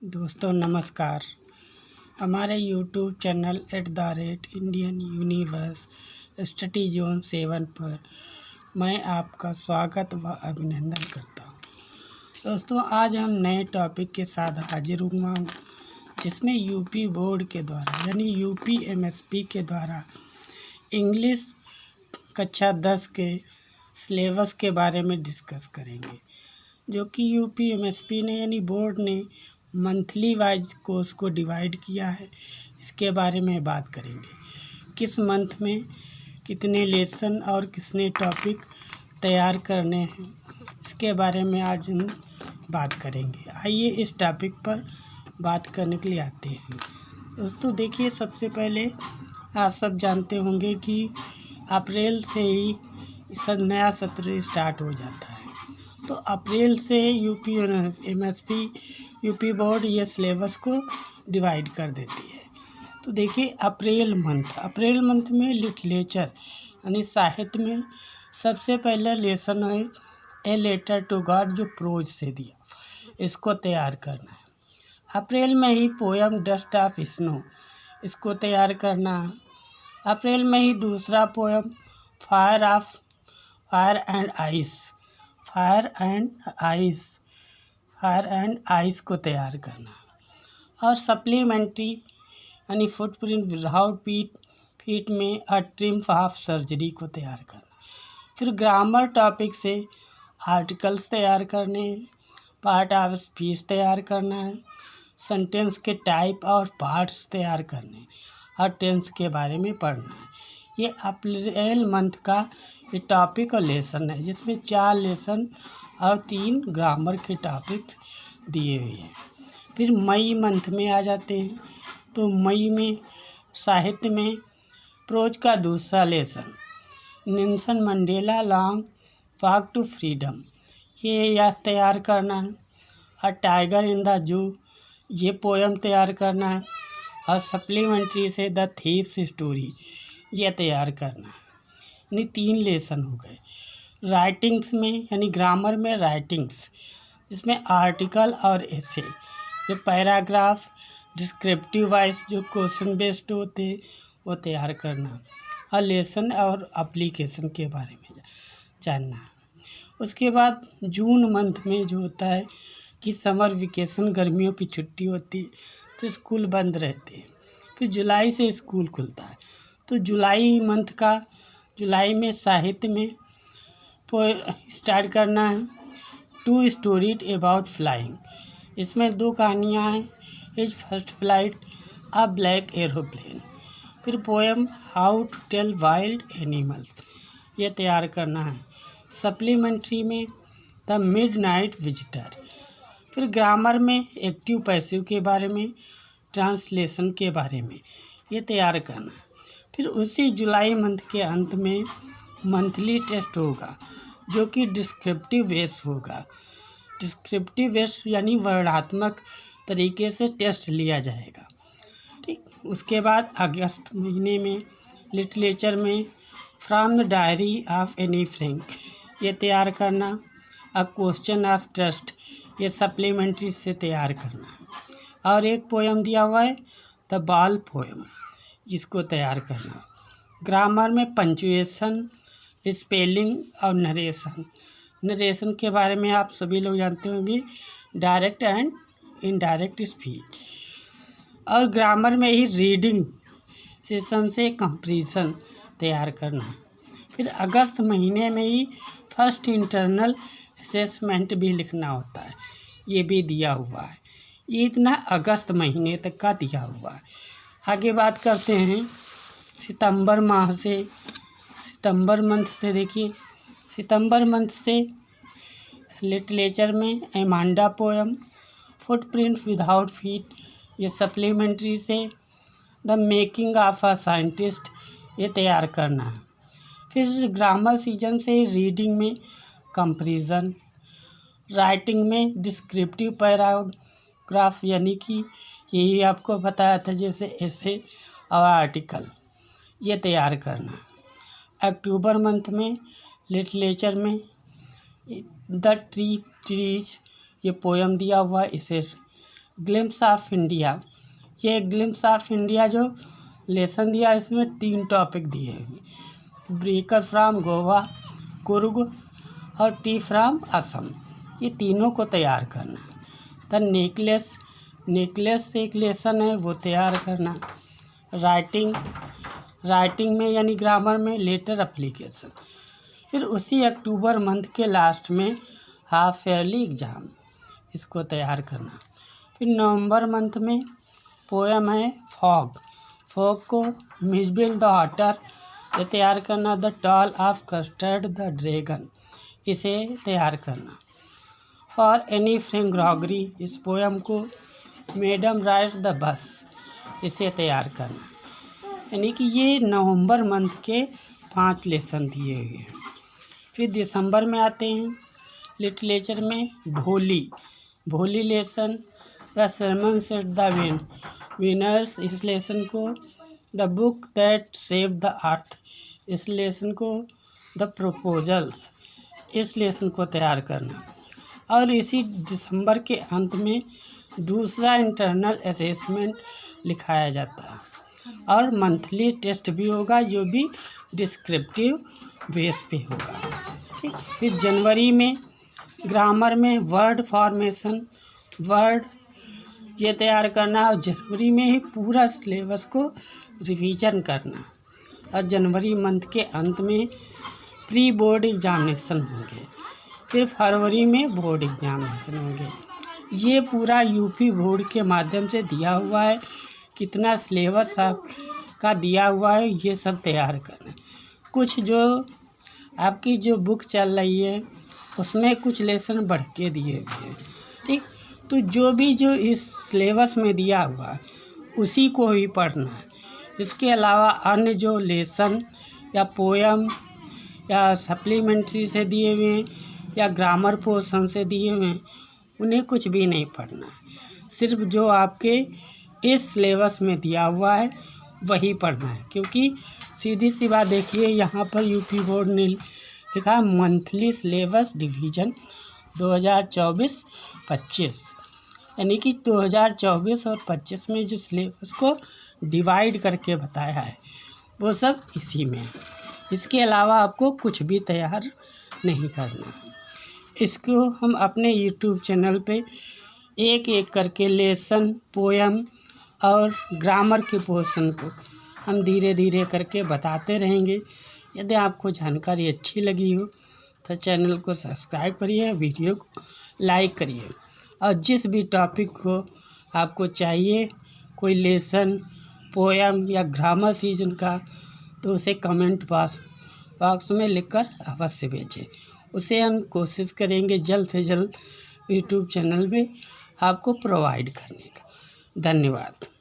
दोस्तों नमस्कार। हमारे YouTube channel @Indian universe study zone 7 पर मैं आपका स्वागत व अभिनंदन करता हूं। दोस्तों आज हम नए टॉपिक के साथ हाजिर हुआ हूं, जिसमें यूपी बोर्ड के द्वारा यानी यूपी एमएसपी के द्वारा इंग्लिश कक्षा 10 के सिलेबस के बारे में डिस्कस करेंगे, जो कि यूपी एमएसपी ने यानी बोर्ड ने मंथली वाइज कोर्स को डिवाइड किया है। इसके बारे में बात करेंगे, किस मंथ में कितने लेसन और कितने टॉपिक तैयार करने हैं, इसके बारे में आज हम बात करेंगे। आइए इस टॉपिक पर बात करने के लिए आते हैं। दोस्तों देखिए, सबसे पहले आप सब जानते होंगे कि अप्रैल से ही नया सत्र स्टार्ट हो जाता है। तो अप्रैल से यूपी एमएसपी यूपी बोर्ड ये सिलेबस को डिवाइड कर देती है। तो देखिए, अप्रैल मंथ में लिटरेचर यानी साहित्य में सबसे पहला लेसन है ए लेटर टू गॉड, जो प्रोज से दिया, इसको तैयार करना है। अप्रैल में ही पोयम डस्ट ऑफ स्नो, इसको तैयार करना है। अप्रैल में ही दूसरा पोयम फायर एंड आइस को तैयार करना। और सप्लीमेंट्री यानी फुटप्रिंट विदाउट फीट में अ ट्रिम्फ ऑफ सर्जरी को तैयार करना। फिर ग्रामर टॉपिक से आर्टिकल्स तैयार करने, पार्ट ऑफ स्पीच तैयार करना है, सेंटेंस के टाइप और पार्ट्स तैयार करने और टेंस के बारे में पढ़ना है। ये अप्रैल मंथ का ये टॉपिक और लेसन है, जिसमें 4 लेसन और 3 ग्रामर के टॉपिक दिए हुए हैं। फिर मई मंथ में आ जाते हैं। तो मई में साहित्य में प्रोज का दूसरा lesson Nelson Mandela Long Walk to Freedom, यह तैयार करना है। और टाइगर इन द जू, ये पोयम तैयार करना है। और सप्लीमेंट्री से द थीव्स स्टोरी, यह तैयार करना है। यानी 3 लेसन हो गए। राइटिंग्स में यानी ग्रामर में राइटिंग्स, इसमें आर्टिकल और एसे, जो पैराग्राफ डिस्क्रिप्टिव वाइज जो क्वेश्चन बेस्ड होते वो तैयार करना। और लेसन और एप्लीकेशन के बारे में जानना। उसके बाद जून मंथ में जो होता है कि समर वेकेशन, गर्मियों की छुट्टी होती है, तो स्कूल बंद रहते हैं। फिर जुलाई से स्कूल खुलता है। तो जुलाई में साहित्य में स्टार्ट करना है टू स्टोरी अबाउट फ्लाइंग, इसमें 2 कहानियाँ हैं। His first flight, a black aeroplane. फिर poem how to tell wild animals, ये तैयार करना है। सप्लीमेंट्री में द मिडनाइट विजिटर। फिर ग्रामर में एक्टिव पैसिव के बारे में, ट्रांसलेशन के बारे में, ये तैयार करना है। फिर उसी जुलाई मंथ के अंत में मंथली टेस्ट होगा, जो कि डिस्क्रिप्टिव बेस होगा। डिस्क्रिप्टिव बेस यानी वर्णनात्मक तरीके से टेस्ट लिया जाएगा। ठीक, उसके बाद अगस्त महीने में लिटरेचर में from the diary of Anne Frank, ये तैयार करना। अ क्वेश्चन ऑफ ट्रस्ट, ये सप्लीमेंट्री से तैयार करना। और एक पोएम दिया हुआ है द बॉल पोएम, इसको तैयार करना। ग्रामर में पंचुएशन, स्पेलिंग और नरेशन के बारे में आप सभी लोग जानते होंगे, डायरेक्ट एंड इनडायरेक्ट स्पीच। और ग्रामर में ही रीडिंग सेशन से कंप्रीजन तैयार करना। फिर अगस्त महीने में ही फर्स्ट इंटरनल असेसमेंट भी लिखना होता है, ये भी दिया हुआ है। ये इतना अगस्त महीने तक का दिया हुआ है। आगे बात करते हैं सितंबर मंथ से। देखिए, सितंबर मंथ से लिटरेचर में एमांडा पोएम, फुटप्रिंट विदाउट फीट, ये सप्लीमेंट्री से the making of a scientist, ये तैयार करना है। फिर ग्रामर सीजन से रीडिंग में कंपैरिजन, राइटिंग में डिस्क्रिप्टिव पैराग्राफ, यानी कि यही आपको बताया था जैसे एसे और आर्टिकल, ये तैयार करना। अक्टूबर मंथ में लिटरेचर में द ट्रीज, ये पोएम दिया हुआ, इसे ग्लिम्स ऑफ इंडिया। ये ग्लिम्स ऑफ इंडिया जो लेसन दिया, इसमें 3 टॉपिक दिए हैं, ब्रेकर फ्रॉम गोवा, कुर्ग और टी फ्रॉम असम। ये तीनों को तैयार करना। द नेकलेस से एक लेसन है, वो तैयार करना। राइटिंग में यानी ग्रामर में लेटर एप्लीकेशन। फिर उसी अक्टूबर मंथ के लास्ट में हाफ ईयरली एग्ज़ाम, इसको तैयार करना। फिर नवंबर मंथ में पोएम है फॉग को मिजबिल द ऑटर, ये तैयार करना। The tale of Custard the Dragon, इसे तैयार करना। फॉर एनी फ्रिंग ग्रॉगरी, इस पोएम को मैडम राइड्स द बस, इसे तैयार करना। यानी कि ये नवंबर मंथ के 5 लेसन दिए हुए हैं। फिर दिसंबर में आते हैं लिटरेचर में भोली lesson, the sermon set the winners, इस लेसन को। The book that save the earth, इस लेसन को। द प्रपोजल्स, इस लेसन को तैयार करना। और इसी दिसंबर के अंत में दूसरा इंटरनल असेसमेंट लिखाया जाता है और मंथली टेस्ट भी होगा, जो भी डिस्क्रिप्टिव बेस पे होगा। ठीक। फिर जनवरी में ग्रामर में वर्ड फॉर्मेशन, ये तैयार करना और जनवरी में ही पूरा सिलेबस को रिवीजन करना। और जनवरी मंथ के अंत में प्री बोर्ड एग्जामिनेशन होंगे। फिर फरवरी में बोर्ड एग्जामिनेशन होंगे। ये पूरा यूपी बोर्ड के माध्यम से दिया हुआ है, कितना सिलेबस आपका दिया हुआ है, ये सब तैयार करना। कुछ जो आपकी जो बुक चल रही है उसमें कुछ लेसन बढ़ के दिए हुए हैं। ठीक। तो जो इस सिलेबस में दिया हुआ है उसी को ही पढ़ना है। इसके अलावा अन्य जो लेसन या पोएम या सप्लीमेंट्री से दिए हुए हैं या ग्रामर पोर्शन से दिए हुए हैं, उन्हें कुछ भी नहीं पढ़ना है। सिर्फ जो आपके इस सिलेबस में दिया हुआ है वही पढ़ना है। क्योंकि सीधी सी बात देखिए, यहाँ पर यूपी बोर्ड ने लिखा मंथली सिलेबस डिवीज़न 2024-25, यानी कि 2024 और 25 में जो सिलेबस को डिवाइड करके बताया है वो सब इसी में है। इसके अलावा आपको कुछ भी तैयार नहीं करना है। इसको हम अपने यूट्यूब चैनल पे एक एक करके लेसन, पोएम और ग्रामर के पोर्शन को हम धीरे धीरे करके बताते रहेंगे। यदि आपको जानकारी अच्छी लगी हो तो चैनल को सब्सक्राइब करिए, वीडियो को लाइक करिए। और जिस भी टॉपिक को आपको चाहिए, कोई लेसन, पोएम या ग्रामर सीजन का, तो उसे कमेंट बॉक्स में लिखकर अवश्य भेजें। उसे हम कोशिश करेंगे जल्द से जल्द यूट्यूब चैनल में आपको प्रोवाइड करने का। धन्यवाद।